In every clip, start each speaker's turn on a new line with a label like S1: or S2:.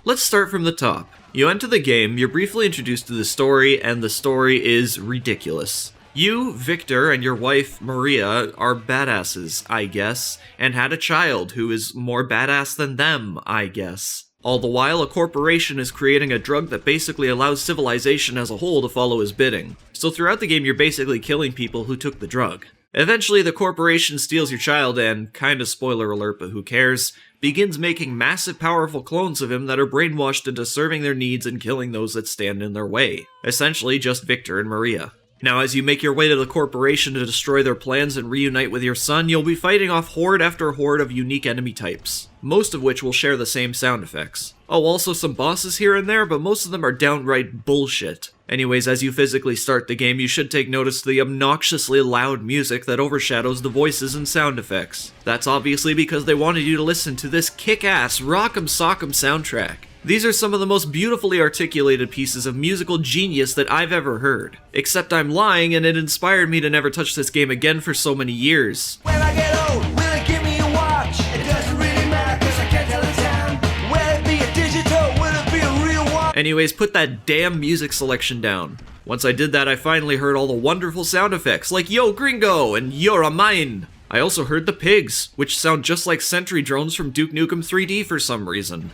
S1: Let's start from the top. You enter the game, you're briefly introduced to the story, and the story is ridiculous. You, Victor, and your wife, Maria, are badasses, I guess, and had a child who is more badass than them, I guess. All the while, a corporation is creating a drug that basically allows civilization as a whole to follow his bidding. So throughout the game, you're basically killing people who took the drug. Eventually, the corporation steals your child and, kinda spoiler alert, but who cares, begins making massive powerful clones of him that are brainwashed into serving their needs and killing those that stand in their way. Essentially, just Victor and Maria. Now, as you make your way to the corporation to destroy their plans and reunite with your son, you'll be fighting off horde after horde of unique enemy types, most of which will share the same sound effects. Oh, also some bosses here and there, but most of them are downright bullshit. Anyways, as you physically start the game, you should take notice of the obnoxiously loud music that overshadows the voices and sound effects. That's obviously because they wanted you to listen to this kick-ass Rock'em Sock'em soundtrack. These are some of the most beautifully articulated pieces of musical genius that I've ever heard. Except I'm lying, and it inspired me to never touch this game again for so many years.
S2: When I get old, will it give me a watch? It doesn't really matter cause I can't tell the time. Will it be a digital? Will it be a real one?
S1: Anyways, put that damn music selection down. Once I did that, I finally heard all the wonderful sound effects like Yo Gringo and You're a Mine. I also heard the pigs, which sound just like sentry drones from Duke Nukem 3D for some reason.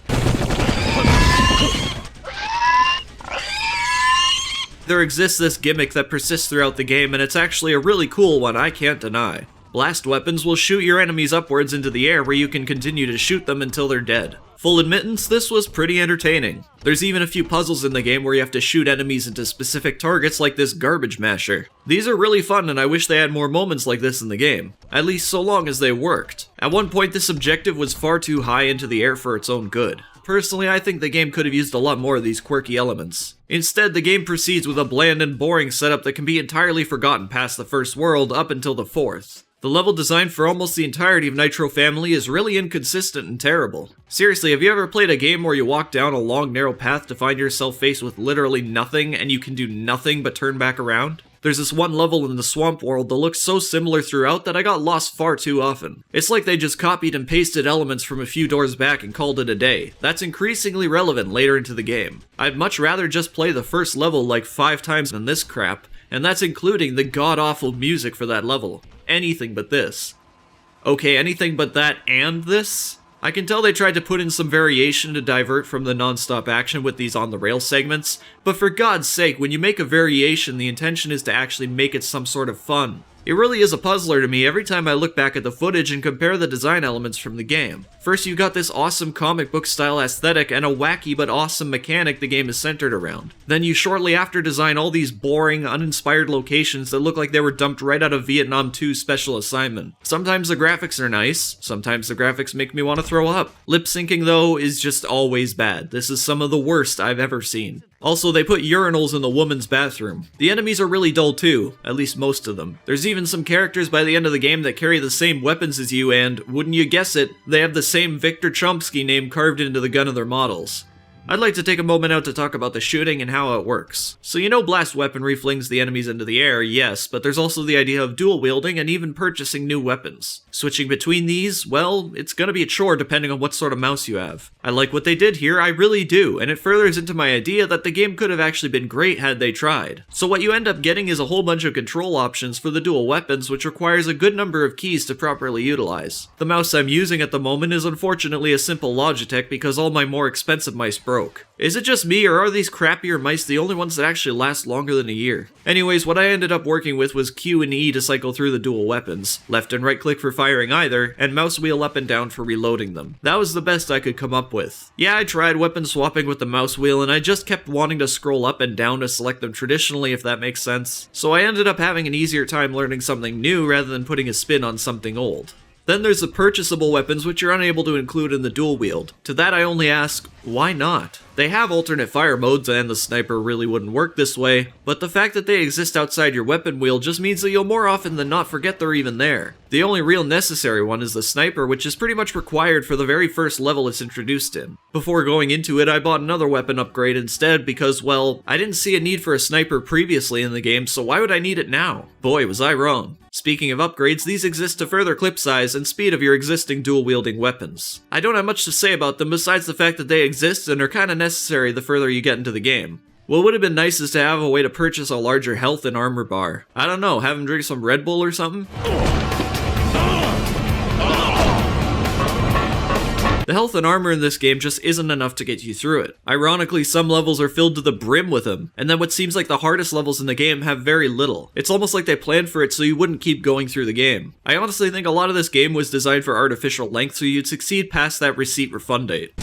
S1: There exists this gimmick that persists throughout the game, and it's actually a really cool one I can't deny. Blast weapons will shoot your enemies upwards into the air where you can continue to shoot them until they're dead. Full admittance, this was pretty entertaining. There's even a few puzzles in the game where you have to shoot enemies into specific targets like this garbage masher. These are really fun, and I wish they had more moments like this in the game. At least so long as they worked. At one point, this objective was far too high into the air for its own good. Personally, I think the game could have used a lot more of these quirky elements. Instead, the game proceeds with a bland and boring setup that can be entirely forgotten past the first world up until the fourth. The level design for almost the entirety of Nitro Family is really inconsistent and terrible. Seriously, have you ever played a game where you walk down a long, narrow path to find yourself faced with literally nothing and you can do nothing but turn back around? There's this one level in the swamp world that looks so similar throughout that I got lost far too often. It's like they just copied and pasted elements from a few doors back and called it a day. That's increasingly relevant later into the game. I'd much rather just play the first level like 5 times than this crap, and that's including the god-awful music for that level. Anything but this. Okay, anything but that and this? I can tell they tried to put in some variation to divert from the non-stop action with these on-the-rails segments, but for God's sake, when you make a variation, the intention is to actually make it some sort of fun. It really is a puzzler to me every time I look back at the footage and compare the design elements from the game. First, you got this awesome comic book style aesthetic and a wacky but awesome mechanic the game is centered around. Then you shortly after design all these boring, uninspired locations that look like they were dumped right out of Vietnam 2 Special Assignment. Sometimes the graphics are nice, sometimes the graphics make me want to throw up. Lip syncing though is just always bad. This is some of the worst I've ever seen. Also, they put urinals in the woman's bathroom. The enemies are really dull too, at least most of them. There's even some characters by the end of the game that carry the same weapons as you and, wouldn't you guess it, they have the same Victor Chomsky name carved into the gun of their models. I'd like to take a moment out to talk about the shooting and how it works. So you know blast weaponry flings the enemies into the air, yes, but there's also the idea of dual wielding and even purchasing new weapons. Switching between these, well, it's gonna be a chore depending on what sort of mouse you have. I like what they did here, I really do, and it furthers into my idea that the game could have actually been great had they tried. So what you end up getting is a whole bunch of control options for the dual weapons, which requires a good number of keys to properly utilize. The mouse I'm using at the moment is unfortunately a simple Logitech because all my more expensive mice broke. Is it just me, or are these crappier mice the only ones that actually last longer than a year? Anyways, what I ended up working with was Q and E to cycle through the dual weapons, left and right click for firing either, and mouse wheel up and down for reloading them. That was the best I could come up with. Yeah, I tried weapon swapping with the mouse wheel, and I just kept wanting to scroll up and down to select them traditionally, if that makes sense. So I ended up having an easier time learning something new rather than putting a spin on something old. Then there's the purchasable weapons, which you're unable to include in the dual wield. To that I only ask, why not? They have alternate fire modes and the sniper really wouldn't work this way, but the fact that they exist outside your weapon wheel just means that you'll more often than not forget they're even there. The only real necessary one is the sniper, which is pretty much required for the very first level it's introduced in. Before going into it, I bought another weapon upgrade instead because, well, I didn't see a need for a sniper previously in the game, so why would I need it now? Boy, was I wrong. Speaking of upgrades, these exist to further clip size and speed of your existing dual-wielding weapons. I don't have much to say about them besides the fact that they exist and are kinda necessary the further you get into the game. What would have been nice is to have a way to purchase a larger health and armor bar. I don't know, have him drink some Red Bull or something? The health and armor in this game just isn't enough to get you through it. Ironically, some levels are filled to the brim with them, and then what seems like the hardest levels in the game have very little. It's almost like they planned for it so you wouldn't keep going through the game. I honestly think a lot of this game was designed for artificial length so you'd succeed past that receipt refund date.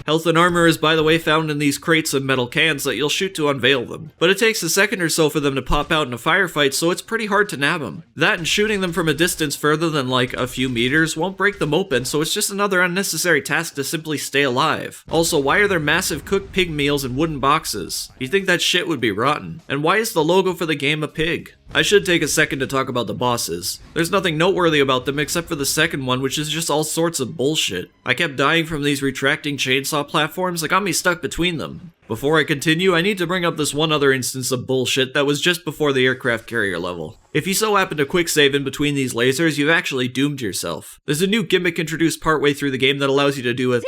S1: Health and armor is, by the way, found in these crates of metal cans that you'll shoot to unveil them. But it takes a second or so for them to pop out in a firefight, so it's pretty hard to nab them. That and shooting them from a distance further than like a few meters won't break them open, so it's just another unnecessary task to simply stay alive. Also, why are there massive cooked pig meals in wooden boxes? You'd think that shit would be rotten. And why is the logo for the game a pig? I should take a second to talk about the bosses. There's nothing noteworthy about them except for the second one, which is just all sorts of bullshit. I kept dying from these retracting chainsaw platforms that got me stuck between them. Before I continue, I need to bring up this one other instance of bullshit that was just before the aircraft carrier level. If you so happen to quick save in between these lasers, you've actually doomed yourself. There's a new gimmick introduced partway through the game that allows you to do a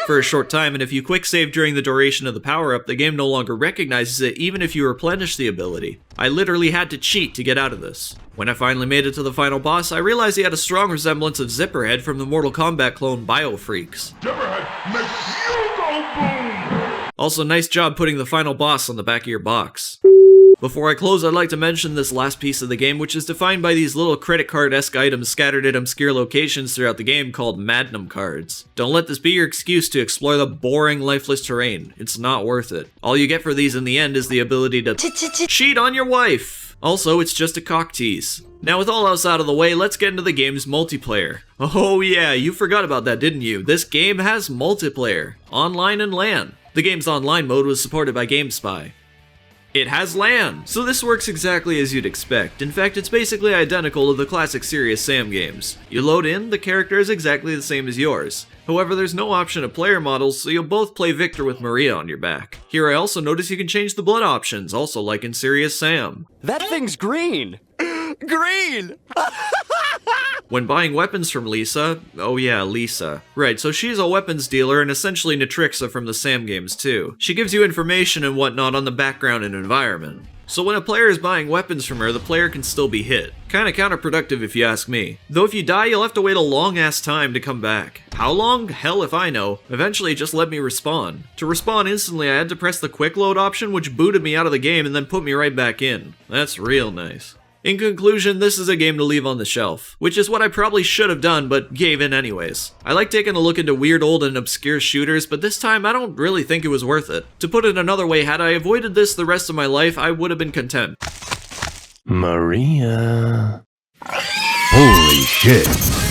S1: for a short time, and if you quick save during the duration of the power-up, the game no longer recognizes it even if you replenish the ability. I literally had to cheat to get out of this. When I finally made it to the final boss, I realized he had a strong resemblance of Zipperhead from the Mortal Kombat clone BioFreaks.
S3: Zipperhead makes you go boom!
S1: Also, nice job putting the final boss on the back of your box. Before I close, I'd like to mention this last piece of the game, which is defined by these little credit card-esque items scattered at obscure locations throughout the game called Magnum cards. Don't let this be your excuse to explore the boring, lifeless terrain. It's not worth it. All you get for these in the end is the ability to cheat on your wife! Also, it's just a cock tease. Now with all else out of the way, let's get into the game's multiplayer. Oh yeah, you forgot about that, didn't you? This game has multiplayer. Online and LAN. The game's online mode was supported by GameSpy. It has LAN, so this works exactly as you'd expect. In fact, it's basically identical to the classic Serious Sam games. You load in, the character is exactly the same as yours. However, there's no option of player models, so you'll both play Victor with Maria on your back. Here I also notice you can change the blood options, also like in Serious Sam.
S4: That thing's green! Green!
S1: When buying weapons from Lisa, oh yeah, Lisa. Right, so she's a weapons dealer and essentially Nitrixa from the Sam games too. She gives you information and whatnot on the background and environment. So when a player is buying weapons from her, the player can still be hit. Kinda counterproductive if you ask me. Though if you die, you'll have to wait a long ass time to come back. How long? Hell if I know. Eventually it just let me respawn. To respawn instantly, I had to press the quick load option, which booted me out of the game and then put me right back in. That's real nice. In conclusion, this is a game to leave on the shelf, which is what I probably should have done, but gave in anyways. I like taking a look into weird old and obscure shooters, but this time I don't really think it was worth it. To put it another way, had I avoided this the rest of my life, I would have been content.
S3: Maria. Holy shit.